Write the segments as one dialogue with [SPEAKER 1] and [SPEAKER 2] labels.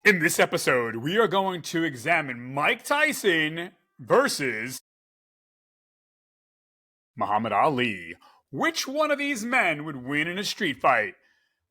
[SPEAKER 1] In this episode, we are going to examine Mike Tyson versus Muhammad Ali. Which one of these men would win in a street fight?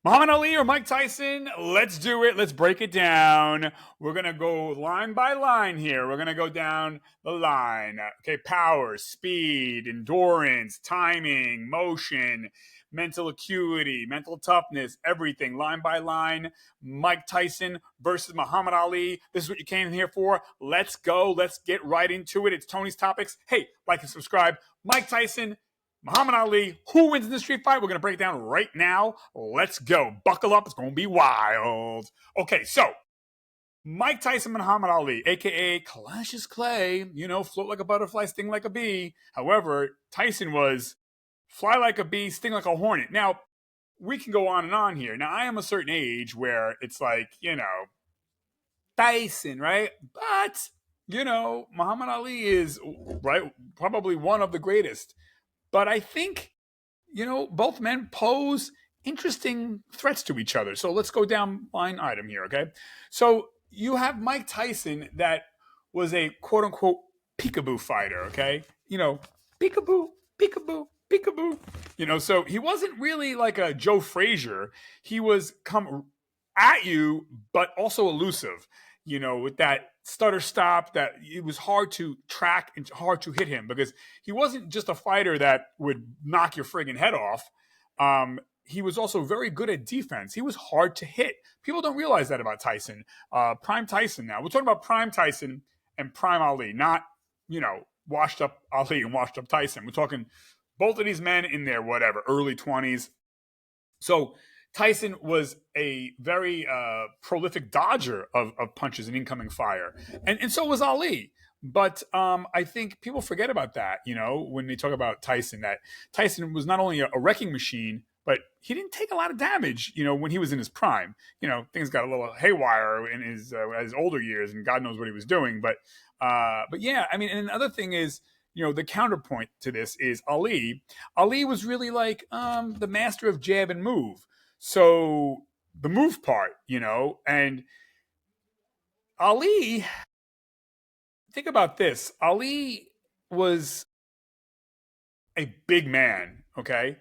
[SPEAKER 1] Muhammad Ali or Mike Tyson? Let's do it. Let's break it down. We're going to go line by line here. We're going to go down the line. Okay, power, speed, endurance, timing, motion, mental acuity, mental toughness, everything, line by line. Mike Tyson versus Muhammad Ali. This is what you came here for. Let's go. Let's get right into it. It's Tony's Topics. Hey, like and subscribe. Mike Tyson, Muhammad Ali, who wins in the street fight? We're going to break it down right now. Let's go. Buckle up. It's going to be wild. Okay, so Mike Tyson, Muhammad Ali, a.k.a. Cassius Clay, float like a butterfly, sting like a bee. However, Tyson was fly like a bee, sting like a hornet. Now, we can go on and on here. Now, I am a certain age where it's like, Tyson, right? But, Muhammad Ali is, right, probably one of the greatest. But I think, both men pose interesting threats to each other. So let's go down line item here, okay? So you have Mike Tyson that was a quote unquote peekaboo fighter, okay? Peekaboo, peekaboo, peekaboo. So he wasn't really like a Joe Frazier. He was come at you, but also elusive, with that stutter stop that it was hard to track and hard to hit him because he wasn't just a fighter that would knock your friggin' head off. He was also very good at defense. He was hard to hit. People don't realize that about Tyson. Prime Tyson now. We're talking about Prime Tyson and Prime Ali, not, washed up Ali and washed up Tyson. We're talking both of these men in their early 20s. So Tyson was a very prolific dodger of punches and incoming fire. And so was Ali. But I think people forget about that, when they talk about Tyson, that Tyson was not only a wrecking machine, but he didn't take a lot of damage, when he was in his prime. Things got a little haywire in his older years, and God knows what he was doing. But yeah, I mean, and another thing is, the counterpoint to this is Ali. Ali was really like the master of jab and move. So the move part, and Ali, think about this. Ali was a big man, okay?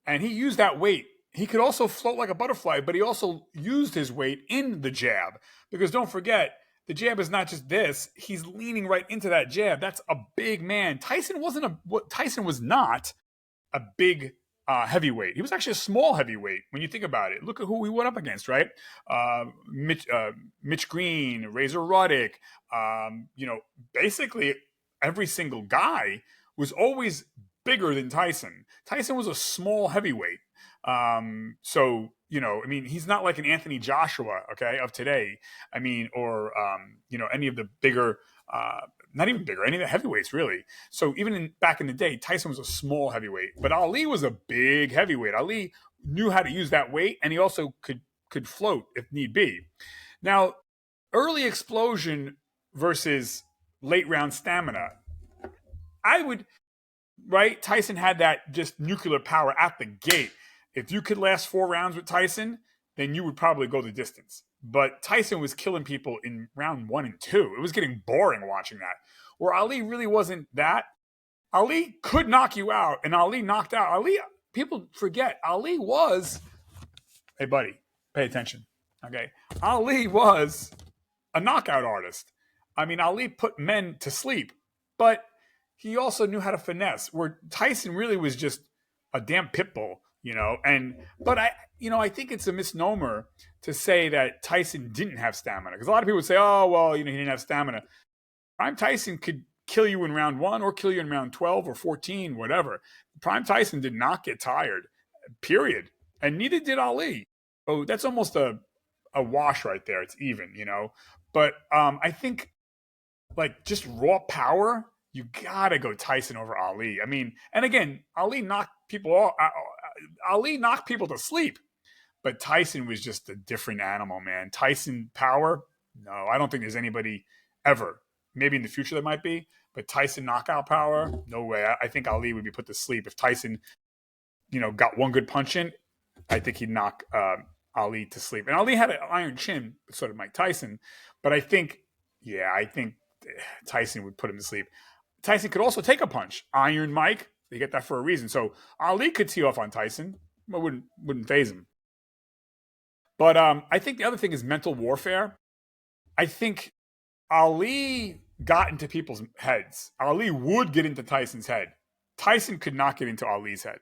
[SPEAKER 1] And he used that weight. He could also float like a butterfly, but he also used his weight in the jab. Because don't forget, the jab is not just this. He's leaning right into that jab. That's a big man. Tyson was not a big heavyweight. He was actually a small heavyweight when you think about it. Look at who he went up against, right? Mitch Green, Razor Ruddock. Basically every single guy was always bigger than Tyson. Tyson was a small heavyweight. He's not like an Anthony Joshua, okay, of today. Or any of the bigger, not even bigger, any of the heavyweights, really. So even back in the day, Tyson was a small heavyweight, but Ali was a big heavyweight. Ali knew how to use that weight, and he also could float if need be. Now, early explosion versus late round stamina. Tyson had that just nuclear power at the gate. If you could last 4 rounds with Tyson, then you would probably go the distance. But Tyson was killing people in round 1 and 2. It was getting boring watching that. Where Ali really wasn't that. Ali could knock you out, and Ali knocked out. Ali, people forget, Ali was, hey buddy, pay attention, okay? Ali was a knockout artist. Ali put men to sleep, but he also knew how to finesse, where Tyson really was just a damn pit bull, But I think it's a misnomer to say that Tyson didn't have stamina, because a lot of people would say, oh, well, he didn't have stamina. Prime Tyson could kill you in round 1 or kill you in round 12 or 14, whatever. Prime Tyson did not get tired, period. And neither did Ali. Oh, that's almost a wash right there. It's even, But I think, like, just raw power, you gotta go Tyson over Ali. And again, Ali knocked people to sleep, but Tyson was just a different animal, man. Tyson power, no, I don't think there's anybody ever. Maybe in the future there might be, but Tyson knockout power, no way. I think Ali would be put to sleep if Tyson, got one good punch in. I think he'd knock Ali to sleep. And Ali had an iron chin, so did Mike Tyson. But I think Tyson would put him to sleep. Tyson could also take a punch. Iron Mike, they get that for a reason. So Ali could tee off on Tyson, but wouldn't phase him. But I think the other thing is mental warfare. I think Ali got into people's heads. Ali would get into Tyson's head. Tyson could not get into Ali's head.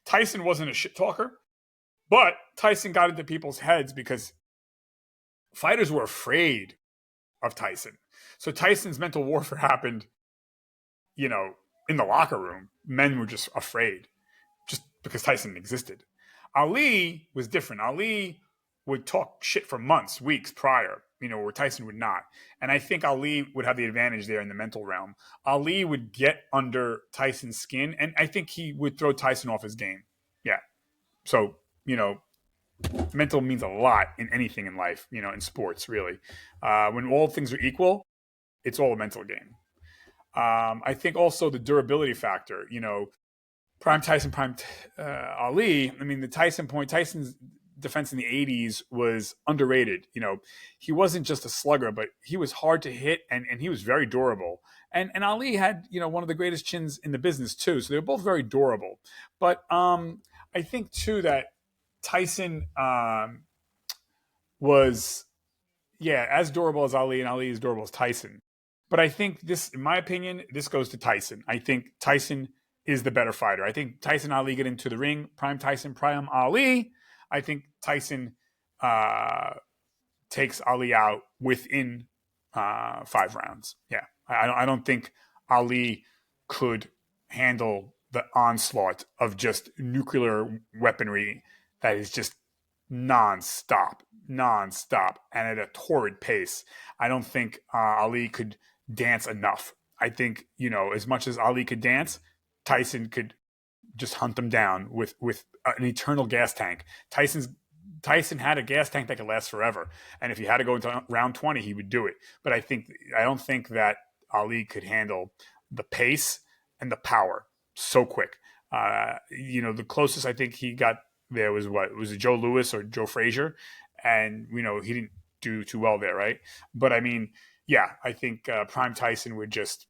[SPEAKER 1] Tyson wasn't a shit talker, but Tyson got into people's heads because fighters were afraid of Tyson. So Tyson's mental warfare happened, in the locker room. Men were just afraid just because Tyson existed. Ali was different. Ali would talk shit for months, weeks prior, where Tyson would not. And I think Ali would have the advantage there in the mental realm. Ali would get under Tyson's skin, and I think he would throw Tyson off his game. Yeah. So, mental means a lot in anything in life, in sports, really. When all things are equal, it's all a mental game. I think also the durability factor, prime Tyson, Ali. I mean, Tyson's defense in the 80s was underrated. He wasn't just a slugger, but he was hard to hit and he was very durable. And Ali had, one of the greatest chins in the business too. So they were both very durable. But I think too that Tyson was, as durable as Ali, and Ali as durable as Tyson. But I think this, in my opinion, this goes to Tyson. I think Tyson is the better fighter. I think Tyson and Ali get into the ring. Prime Tyson, prime Ali. I think Tyson takes Ali out within 5 rounds. Yeah, I don't think Ali could handle the onslaught of just nuclear weaponry that is just nonstop, and at a torrid pace. I don't think Ali could dance enough. I think, as much as Ali could dance, Tyson could just hunt them down with an eternal gas tank. Tyson had a gas tank that could last forever, and if he had to go into round 20, he would do it. But I don't think that Ali could handle the pace and the power so quick. The closest I think he got there was it Joe Louis or Joe Frazier, and he didn't do too well there, right? But I mean, I think prime Tyson would just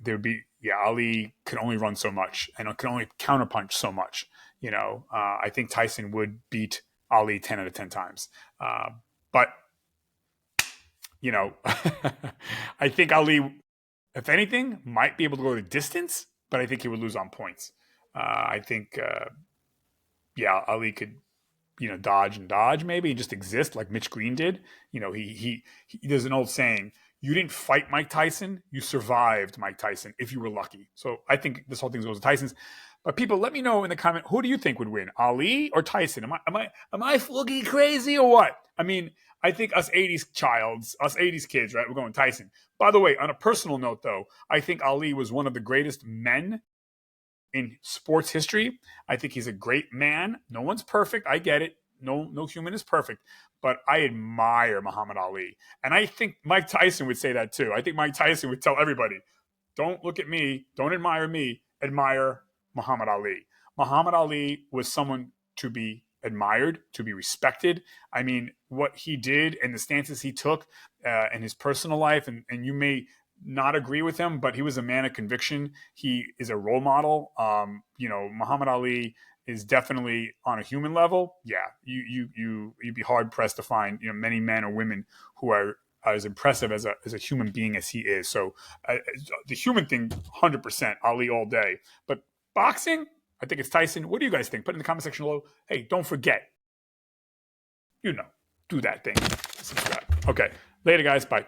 [SPEAKER 1] Ali could only run so much and could only counterpunch so much. I think Tyson would beat Ali 10 out of 10 times. But I think Ali, if anything, might be able to go the distance, but I think he would lose on points. I think, Ali could, dodge and dodge maybe and just exist like Mitch Green did. He there's an old saying, you didn't fight Mike Tyson, you survived Mike Tyson if you were lucky. So I think this whole thing goes to Tyson's. But people, let me know in the comment, who do you think would win, Ali or Tyson? Am I fucking crazy or what? I mean, I think us 80s kids, right? We're going Tyson. By the way, on a personal note, though, I think Ali was one of the greatest men in sports history. I think he's a great man. No one's perfect. I get it. No human is perfect. But I admire Muhammad Ali. And I think Mike Tyson would say that too. I think Mike Tyson would tell everybody, don't look at me. Don't admire me. Admire Muhammad Ali. Muhammad Ali was someone to be admired, to be respected. I mean, what he did and the stances he took in his personal life, and you may not agree with him, but he was a man of conviction. He is a role model. Muhammad Ali is definitely on a human level. Yeah, you'd be hard pressed to find many men or women who are as impressive as a human being as he is. So the human thing, 100% Ali all day. But boxing, I think it's Tyson. What do you guys think? Put it in the comment section below. Hey, don't forget, do that thing. Subscribe. Okay, later guys. Bye.